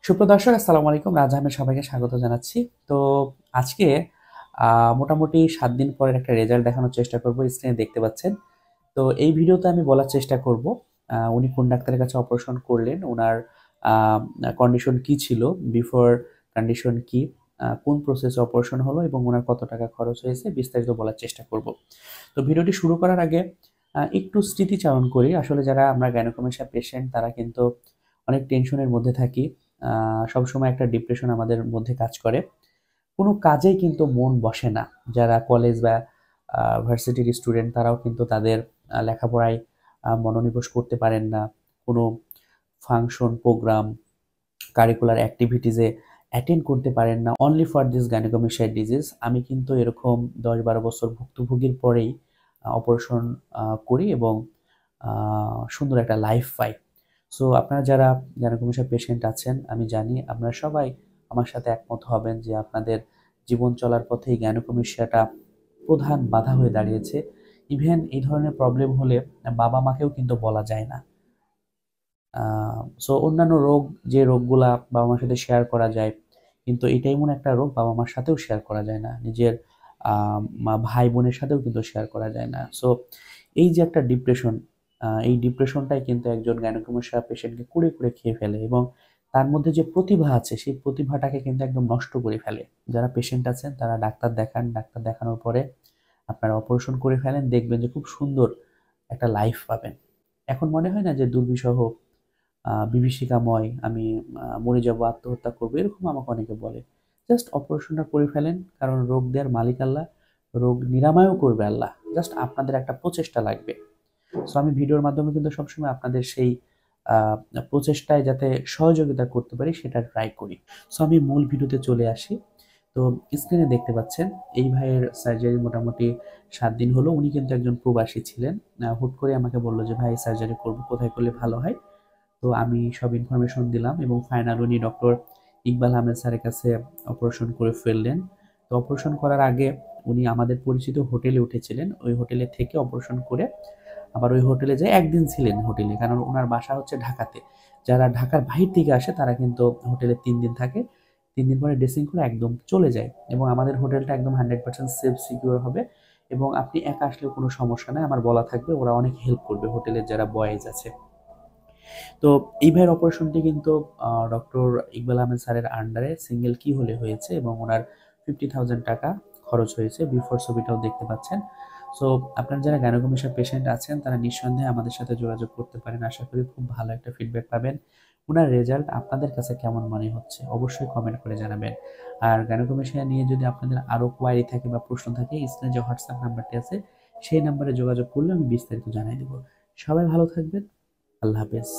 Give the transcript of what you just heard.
সুপ্রিয় দর্শক, আসসালামু আলাইকুম। রাজ আহমেদ সবাইকে স্বাগত জানাচ্ছি। তো আজকে মোটামুটি ৭ দিন পরের একটা রেজাল্ট দেখানোর চেষ্টা করব। স্ক্রিনে দেখতে পাচ্ছেন। তো এই ভিডিওতে আমি বলার চেষ্টা করব উনি কোন ডাক্তারের কাছে অপারেশন করলেন, উনার আ কন্ডিশন কি ছিল, বিফোর কন্ডিশন কি, কোন প্রসেসে অপারেশন হলো এবং উনার কত টাকা খরচ হয়েছে বিস্তারিত বলার চেষ্টা করব। তো ভিডিওটি শুরু করার আগে একটু স্মৃতিচারণ করি। আসলে যারা আমরা গাইনোকোমেশিয়া পেশেন্ট তারা কিন্তু অনেক টেনশনের মধ্যে থাকি। সবসময় একটা ডিপ্রেশন আমাদের মধ্যে কাজ করে। কোনো কাজেই কিন্তু মন বসে না। যারা কলেজ বা ভার্সিটির স্টুডেন্ট তারাও কিন্তু তাদের লেখাপড়ায় মনোনিবেশ করতে পারেন না। কোনো ফাংশন, প্রোগ্রাম, কারিকুলার অ্যাক্টিভিটিসে অ্যাটেন্ড করতে পারেন না অনলি ফর দিস গাইনোকোমেশিয়া ডিজিজ। আমি কিন্তু এরকম ১০-১২ বছর ভুক্তভোগীর পরেই অপারেশন করি এবং সুন্দর একটা লাইফ পাই। সো আপনারা যারা গাইনোকোমেশিয়া পেশেন্ট আছেন, আমি জানি আপনারা সবাই আমার সাথে একমত হবেন যে আপনাদের জীবন চলার পথে এই গাইনোকোমেশিয়াটা প্রধান বাধা হয়ে দাঁড়িয়েছে। ইভেন এই ধরনের প্রবলেম হলে বাবা-মাকেও কিন্তু বলা যায় না। সো অন্যান্য রোগ, যে রোগগুলা বাবা-মার সাথে শেয়ার করা যায়, কিন্তু এটা এমন একটা রোগ বাবা-মার সাথেও শেয়ার করা যায় না। নিজের ভাই-বোনের সাথেও কিন্তু শেয়ার করা যায় না। সো এই যে একটা ডিপ্রেশন, এই ডিপ্রেশনটাই কিন্তু একজন গাইনোকোমেশিয়া পেশেন্টকে কুরে, কুরে খেয়ে ফেলে এবং তার মধ্যে যে প্রতিভা আছে, সেই প্রতিভাটাকে কিন্তু একদম নষ্ট করে ফেলে। যারা পেশেন্ট আছেন তারা ডাক্তার দেখান, ডাক্তার দেখানোর পরে আপনারা অপারেশন করে ফেলেন, দেখবেন যে খুব সুন্দর একটা লাইফ পাবেন। এখন মনে হয় না যে দুর্বিষহ, বিভীষিকাময়, আমি মরে যাবো, আত্মহত্যা করবো, এরকম আমাকে অনেকে বলে। জাস্ট অপারেশনটা করে ফেলেন, কারণ রোগ দেওয়ার মালিক আল্লাহ, রোগ নিরাময়ও করবে আল্লাহ। জাস্ট আপনাদের একটা প্রচেষ্টা লাগবে। সো আমি ভিডিওর মাধ্যমে কিন্তু সবসময় আপনাদের সেই আ প্রচেষ্টায় যাতে সহযোগিতা করতে পারি সেটা ট্রাই করি। সো আমি মূল ভিডিওতে চলে আসি। তো স্ক্রিনে দেখতে পাচ্ছেন এই ভাইয়ের সার্জারি মোটামুটি ৭ দিন হলো। উনি কিন্তু একজন প্রবাসী ছিলেন। হুট করে আমাকে বলল যে, "ভাই সার্জারি করব, কোথায় করলে ভালো হয়?" তো আমি সব ইনফরমেশন দিলাম এবং ফাইনাল উনি ডক্টর ইকবাল আহমেদ স্যারের কাছে অপারেশন করে ফেললেন। তো অপারেশন করার আগে উনি আমাদের পরিচিত হোটেলে উঠেছিলেন। ওই হোটেলে থেকে অপারেশন করে আবার ওই হোটেলে যেয়ে একদিন ছিলেন হোটেলে। কারণ উনার বাসা হচ্ছে ঢাকাতে। যারা ঢাকার বাহির থেকে আসে তারা কিন্তু হোটেলে ৩ দিন থাকে। ৩ দিন পরে ড্রেসিং করে একদম চলে যায় এবং আমাদের হোটেলটা একদম 100% সেফ সিকিউর হবে এবং আপনি একা আসলেও কোনো সমস্যা নাই। আমার বলা থাকবে, ওরা অনেক হেল্প করবে হোটেলের যারা বয়েজ আছে। তো এই ভাইয়ের অপারেশনটি কিন্তু ডক্টর ইকবাল আহমেদ স্যারের আন্ডারে সিঙ্গেল কি হলে হয়েছে এবং উনার ৳50,000 খরচ হয়েছে। বিফোর ছবিটাও দেখতে পাচ্ছেন। সো আপনারা যারা গাইনোকোমেশিয়া পেশেন্ট আছেন তারা নিঃসন্দেহে আমাদের সাথে যোগাযোগ করতে পারেন। আশা করি খুব ভালো একটা ফিডব্যাক পাবেন। উনার রেজাল্ট আপনাদের কাছে কেমন মনে হচ্ছে অবশ্যই কমেন্ট করে জানাবেন। আর গাইনোকোমেশিয়া নিয়ে যদি আপনাদের আরো কোয়েরি থাকে বা প্রশ্ন থাকে, স্ক্রিনে যে হোয়াটসঅ্যাপ নাম্বারটি আছে সেই নাম্বারে যোগাযোগ করলে আমি বিস্তারিত জানাই দেব। সবাই ভালো থাকবেন। আল্লাহ হাফেজ।